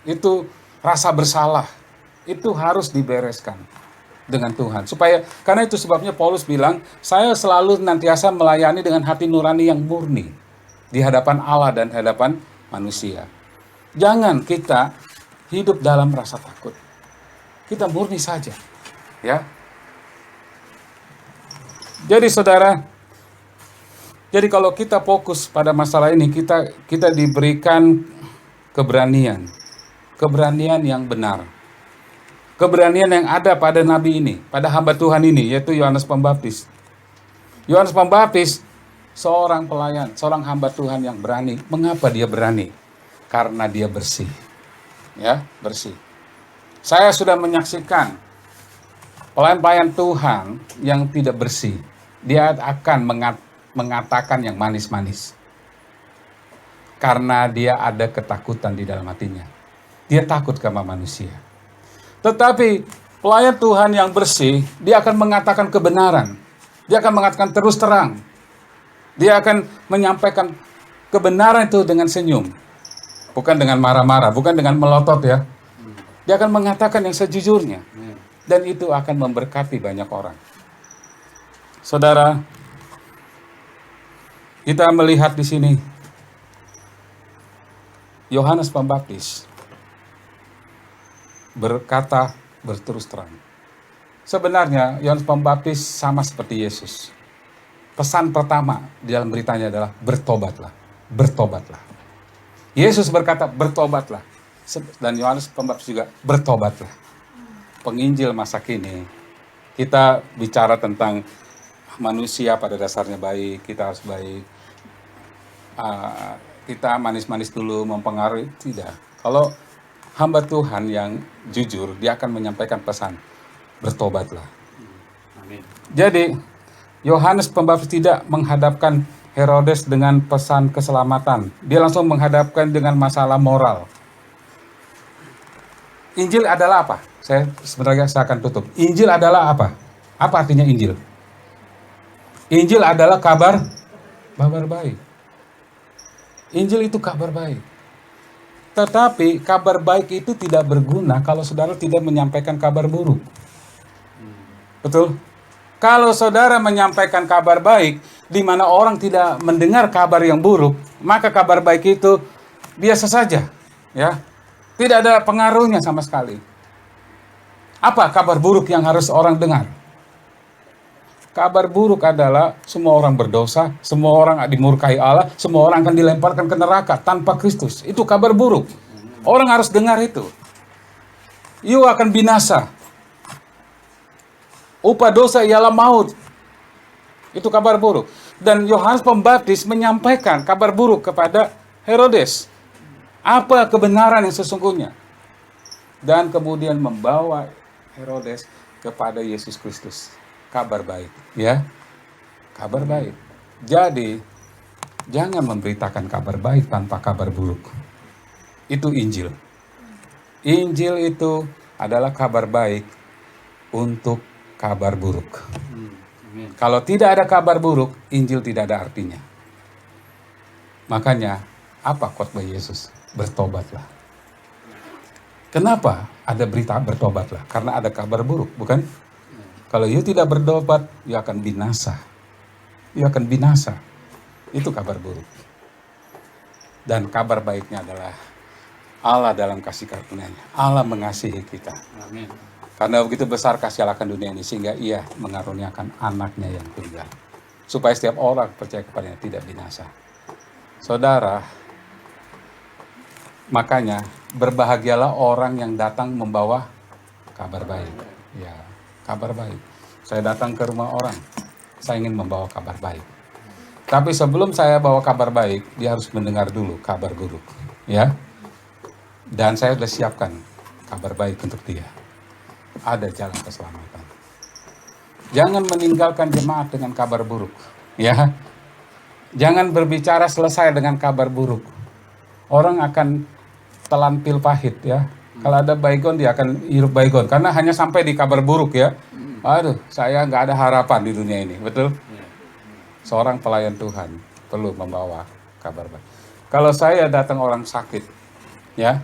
Speaker 3: itu rasa bersalah, itu harus dibereskan dengan Tuhan. Karena itu sebabnya Paulus bilang, saya selalu nantiasa melayani dengan hati nurani yang murni di hadapan Allah dan hadapan manusia. Jangan kita hidup dalam rasa takut. Kita murni saja, ya. Jadi saudara, kalau kita fokus pada masalah ini, kita diberikan keberanian yang benar. Keberanian yang ada pada nabi ini, pada hamba Tuhan ini, yaitu Yohanes Pembaptis. Yohanes Pembaptis seorang pelayan, seorang hamba Tuhan yang berani. Mengapa dia berani? Karena dia bersih. Ya, bersih. Saya sudah menyaksikan pelayan-pelayan Tuhan yang tidak bersih. Dia akan mengatakan yang manis-manis. Karena dia ada ketakutan di dalam hatinya. Dia takut sama manusia. Tetapi pelayan Tuhan yang bersih, dia akan mengatakan kebenaran. Dia akan mengatakan terus terang. Dia akan menyampaikan kebenaran itu dengan senyum. Bukan dengan marah-marah, bukan dengan melotot ya. Dia akan mengatakan yang sejujurnya. Dan itu akan memberkati banyak orang. Saudara, kita melihat di sini Yohanes Pembaptis berkata berterus terang. Sebenarnya Yohanes Pembaptis sama seperti Yesus. Pesan pertama di dalam beritanya adalah bertobatlah, bertobatlah. Yesus berkata bertobatlah, dan Yohanes Pembaptis juga bertobatlah. Penginjil masa kini kita bicara tentang manusia pada dasarnya baik, kita harus baik. Kita manis-manis dulu mempengaruhi, tidak. Kalau hamba Tuhan yang jujur, dia akan menyampaikan pesan, bertobatlah. Amin. Jadi, Yohanes Pembaptis tidak menghadapkan Herodes dengan pesan keselamatan. Dia langsung menghadapkan dengan masalah moral. Injil adalah apa? Saya akan tutup. Injil adalah apa? Apa artinya Injil? Injil adalah kabar baik. Injil itu kabar baik. Tetapi kabar baik itu tidak berguna kalau saudara tidak menyampaikan kabar buruk. Betul? Kalau saudara menyampaikan kabar baik, di mana orang tidak mendengar kabar yang buruk, maka kabar baik itu biasa saja, ya. Tidak ada pengaruhnya sama sekali. Apa kabar buruk yang harus orang dengar? Kabar buruk adalah semua orang berdosa, semua orang dimurkai Allah, semua orang akan dilemparkan ke neraka tanpa Kristus. Itu kabar buruk. Orang harus dengar itu. you akan binasa. Upah dosa ialah maut. Itu kabar buruk. Dan Yohanes Pembaptis menyampaikan kabar buruk kepada Herodes. Apa kebenaran yang sesungguhnya? Dan kemudian membawa Herodes kepada Yesus Kristus. Kabar baik, ya. Kabar baik. Jadi, jangan memberitakan kabar baik tanpa kabar buruk. Itu Injil. Injil itu adalah kabar baik untuk kabar buruk. Kalau tidak ada kabar buruk, Injil tidak ada artinya. Makanya, apa khotbah Yesus? Bertobatlah. Kenapa ada berita bertobatlah? Karena ada kabar buruk, bukan? Kalau you tidak bertobat, you akan binasa. You akan binasa. Itu kabar buruk. Dan kabar baiknya adalah Allah dalam kasih karunia-Nya. Allah mengasihi kita.
Speaker 1: Amin.
Speaker 3: Karena begitu besar kasih Allah akan dunia ini, sehingga Ia mengaruniakan anaknya yang tunggal. Supaya setiap orang percaya kepadanya tidak binasa. Saudara, makanya berbahagialah orang yang datang membawa kabar baik. Ya, kabar baik. Saya datang ke rumah orang, saya ingin membawa kabar baik. Tapi sebelum saya bawa kabar baik, dia harus mendengar dulu kabar buruk. Ya, dan saya sudah siapkan kabar baik untuk dia. Ada jalan keselamatan. Jangan meninggalkan jemaat dengan kabar buruk. Ya, jangan berbicara selesai dengan kabar buruk. Orang akan telan pil pahit, ya. Kalau ada baygon, dia akan hirup baygon. Karena hanya sampai di kabar buruk, ya. Aduh, saya nggak ada harapan di dunia ini, betul? Seorang pelayan Tuhan perlu membawa kabar baik. Kalau saya datang orang sakit, ya,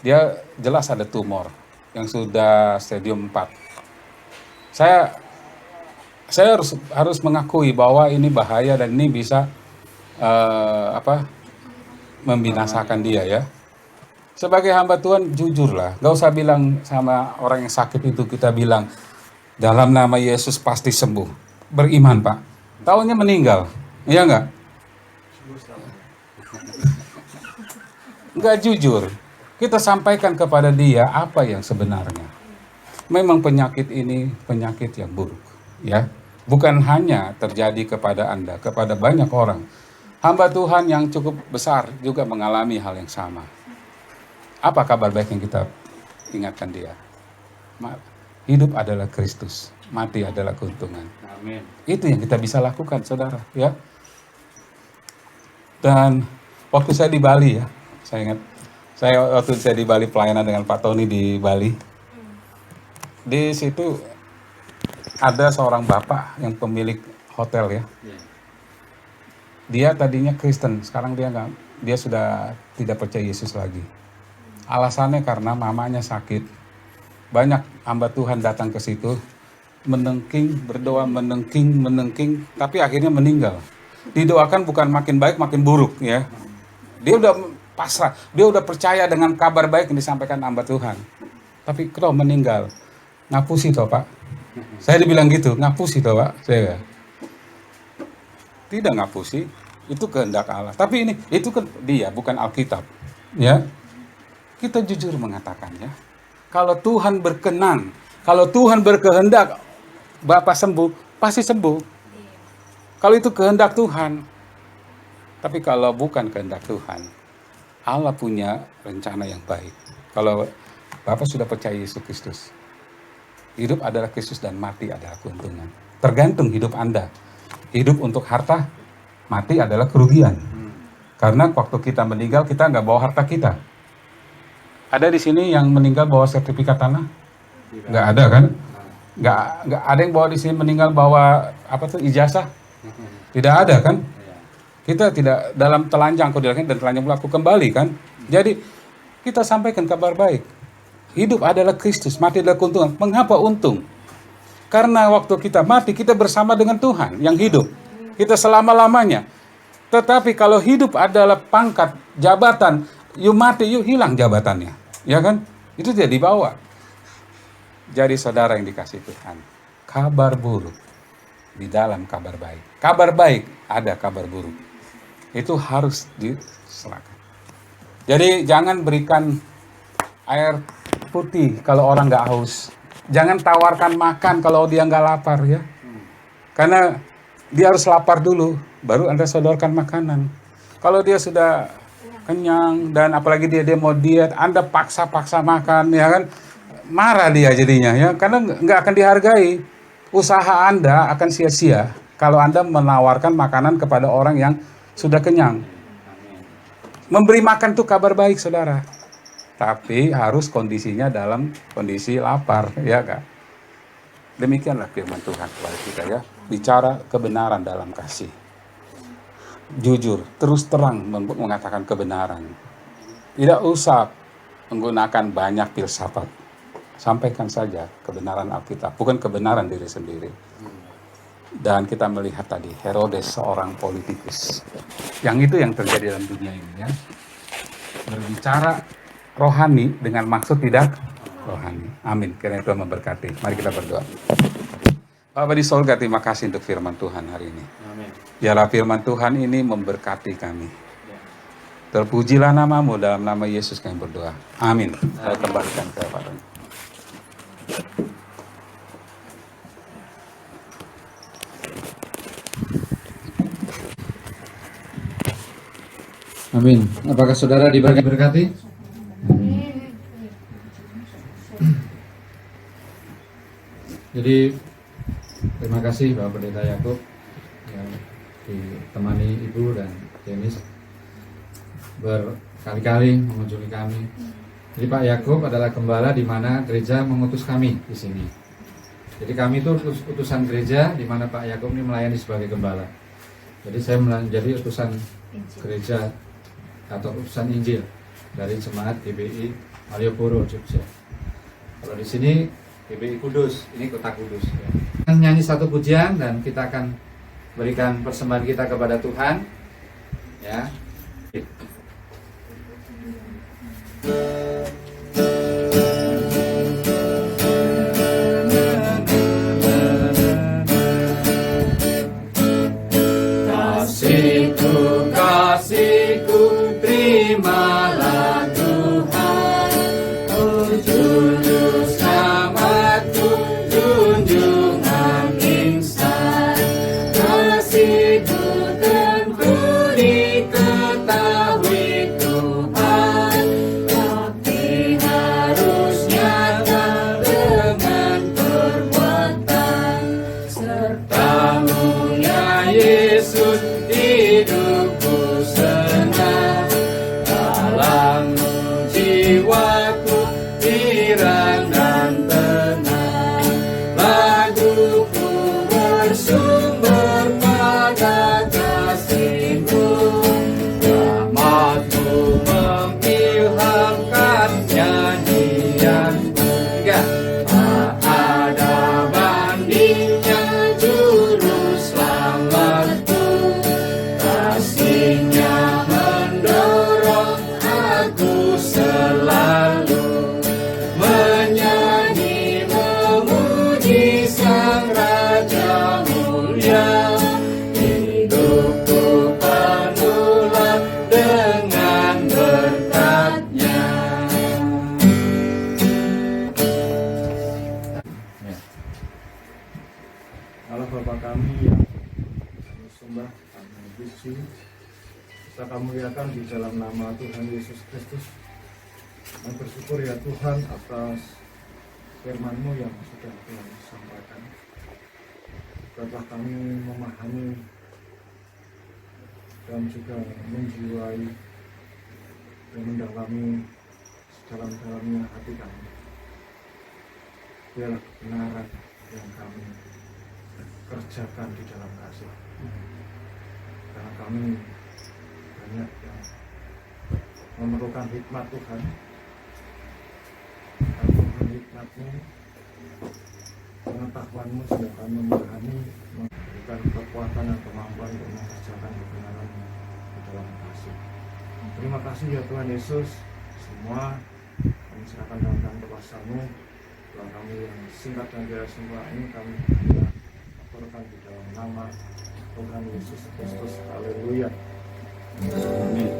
Speaker 3: dia jelas ada tumor yang sudah stadium 4. Saya harus mengakui bahwa ini bahaya dan ini bisa membinasakan dia, ya. Sebagai hamba Tuhan, jujurlah. Gak usah bilang sama orang yang sakit itu, kita bilang, dalam nama Yesus pasti sembuh. Beriman, Pak. Taunya meninggal. Iya nggak? Nggak jujur. Kita sampaikan kepada dia apa yang sebenarnya. Memang penyakit ini penyakit yang buruk, ya. Bukan hanya terjadi kepada Anda, kepada banyak orang. Hamba Tuhan yang cukup besar juga mengalami hal yang sama. Apa kabar baik yang kita ingatkan dia? Hidup adalah Kristus, mati adalah keuntungan.
Speaker 1: Amin.
Speaker 3: Itu yang kita bisa lakukan, saudara, ya. Dan waktu saya di Bali, ya, waktu saya di Bali pelayanan dengan Pak Tony di Bali. Di situ ada seorang bapak yang pemilik hotel, ya. Dia tadinya Kristen, sekarang dia sudah tidak percaya Yesus lagi. Alasannya karena mamanya sakit. Banyak hamba Tuhan datang ke situ, menengking, berdoa, menengking, tapi akhirnya meninggal. Didoakan bukan makin baik, makin buruk, ya. Dia udah pasrah, dia udah percaya dengan kabar baik yang disampaikan hamba Tuhan. Tapi kalau meninggal, ngapusi toh, Pak. Saya dibilang gitu, ngapusi toh, Pak. Saya tidak ngapusi, itu kehendak Allah. Tapi itu kan dia, bukan Alkitab, ya. Kita jujur mengatakannya. Kalau Tuhan berkenan, kalau Tuhan berkehendak, Bapak sembuh, pasti sembuh. Kalau itu kehendak Tuhan. Tapi kalau bukan kehendak Tuhan, Allah punya rencana yang baik. Kalau Bapak sudah percaya Yesus Kristus, hidup adalah Kristus dan mati adalah keuntungan. Tergantung hidup Anda. Hidup untuk harta, mati adalah kerugian. Karena waktu kita meninggal, kita nggak bawa harta kita. Ada di sini yang meninggal bawa sertifikat tanah? Nggak ada, kan? Nggak ada yang bawa di sini meninggal bawa ijazah? Tidak ada, kan? Kita tidak dalam telanjang kau dilahirkan dan telanjang pula aku kembali, kan? Jadi kita sampaikan kabar baik. Hidup adalah Kristus, mati adalah keuntungan. Mengapa untung? Karena waktu kita mati, kita bersama dengan Tuhan yang hidup. Kita selama-lamanya. Tetapi kalau hidup adalah pangkat, jabatan, you mati, you hilang jabatannya. Ya kan? Itu tidak dibawa. Jadi saudara yang dikasih Tuhan, kabar buruk di dalam kabar baik. Kabar baik ada kabar buruk. Itu harus diserahkan. Jadi jangan berikan air putih kalau orang nggak haus. Jangan tawarkan makan kalau dia nggak lapar ya. Karena dia harus lapar dulu, baru Anda sodorkan makanan. Kalau dia sudah kenyang dan apalagi dia mau diet, Anda paksa-paksa makan, ya kan? Marah dia jadinya ya, karena nggak akan dihargai. Usaha Anda akan sia-sia kalau Anda menawarkan makanan kepada orang yang sudah kenyang. Memberi makan itu kabar baik, saudara. Tapi harus kondisinya dalam kondisi lapar, ya kan? Demikianlah firman Tuhan kepada kita ya. Bicara kebenaran dalam kasih. Jujur, terus terang mengatakan kebenaran. Tidak usah menggunakan banyak filsafat. Sampaikan saja kebenaran Alkitab, bukan kebenaran diri sendiri. Dan kita melihat tadi, Herodes seorang politikus. Yang itu yang terjadi dalam dunia ini ya. Berbicara rohani dengan maksud tidak rohani. Amin. Kiranya Tuhan memberkati. Mari kita berdoa. Bapa di sorga, terima kasih untuk firman Tuhan hari ini.
Speaker 1: Amin.
Speaker 3: Biarlah firman Tuhan ini memberkati kami. Terpujilah namamu, dalam nama Yesus kami berdoa. Amin. Saya kembalikan ke Pak Tony.
Speaker 1: Amin. Apakah saudara diberkati? Amin. Jadi terima kasih Bapak Pendeta Yakub yang ditemani Ibu dan Denis berkali-kali mengunjungi kami. Jadi Pak Yakub adalah gembala di mana gereja mengutus kami di sini. Jadi kami itu utusan gereja di mana Pak Yakub ini melayani sebagai gembala. Jadi saya menjadi utusan gereja atau utusan Injil dari jemaat GBI Malioboro, Jogja. Kalau di sini GBI Kudus, ini Kota Kudus. Ya. Nyanyi satu pujian dan kita akan berikan persembahan kita kepada Tuhan. Ya. Kasihku, kasihku, terimalah Tuhan. Oh juru selamatku, junjungan insan. Kasihku tentu diketahui Tuhan, tapi harus nyata dengan perbuatan. Sertamu ya Yesus, hidupku senang, dalammu jiwaku girang dan tenang. Laguku bersumber pada kasihmu, rahmatmu mengilhamkan nyanyianku. Tak ada bandingnya juru selamatku, kasihnya mendorong aku selalu menyanyi memuji Sang Raja mulia. Hidupku penuhlah dengan berkat-Nya.
Speaker 4: Allah Bapa kami yang kami sembah, kami puji, kita kami muliakan di dalam nama Tuhan Yesus Kristus. Kami bersyukur ya Tuhan atas firman-Mu yang sudah Tuhan sampaikan. Biarlah kami memahami dan juga menjiwai dan mendalami sedalam-dalamnya hati kami. Biarlah kebenaran yang kami kerjakan di dalam kasih, karena kami banyak yang memerlukan hikmat Tuhan. Dan Tuhan hikmat-Mu, pengetahuan-Mu sudah kami memahami, memberikan kekuatan dan kemampuan untuk mengerjakan kebenaran di dalam kasih. Terima kasih ya Tuhan Yesus, semua kami serahkan dalam tangan kuasa-Mu. Doa kami yang singkat dan biasa semua ini kami laporkan di dalam nama Tuhan Yesus Kristus. Haleluya. Amin.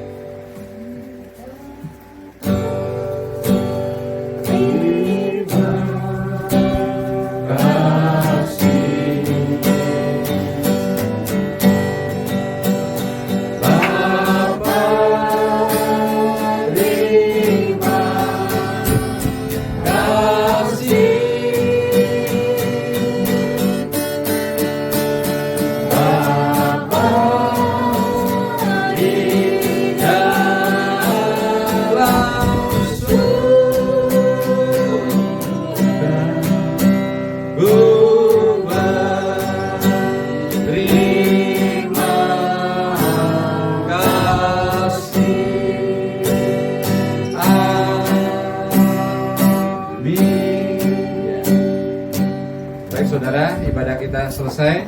Speaker 1: selesai.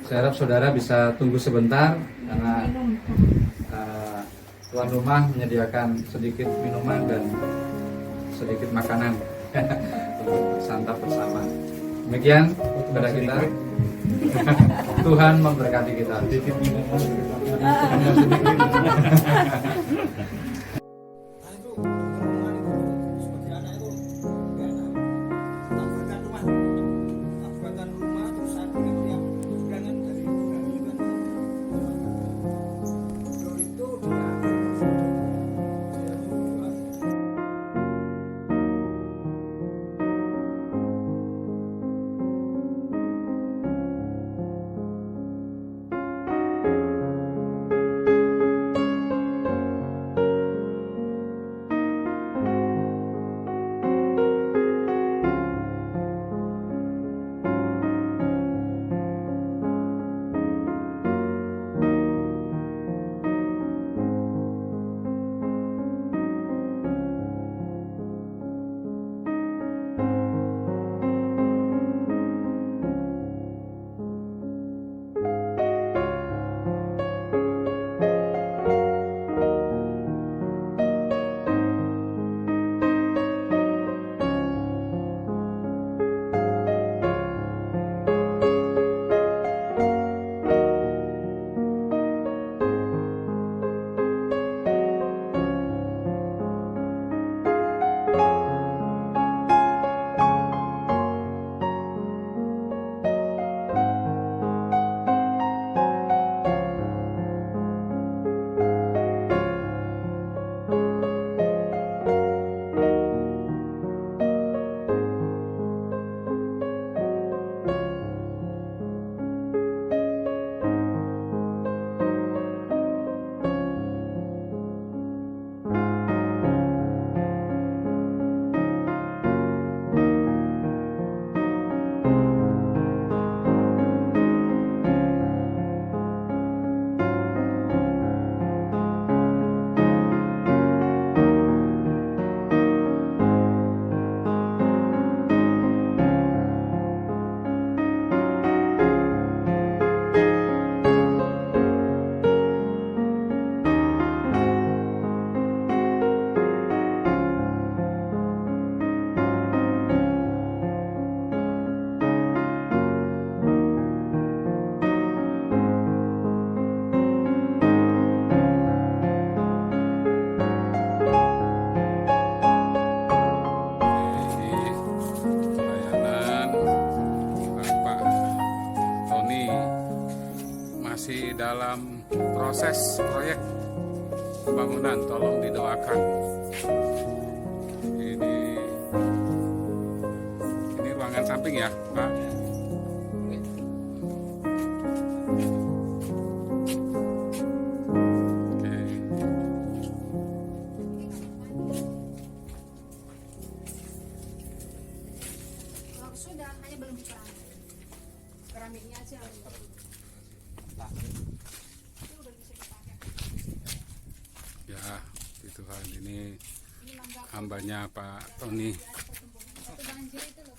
Speaker 1: Saya harap saudara bisa tunggu sebentar karena tuan rumah menyediakan sedikit minuman dan sedikit makanan untuk santap bersama. Demikian kepada kita. Tuhan memberkati kita.
Speaker 4: Sedikit minuman
Speaker 3: dalam proses proyek pembangunan, tolong didoakan. Ini ruangan samping ya, Pak. Oke.
Speaker 2: Kalau sudah, hanya belum diperang. Keramiknya aja.
Speaker 3: Ya, Tuhan, ini hambanya Pak Tony.
Speaker 2: Satu banjir itu loh.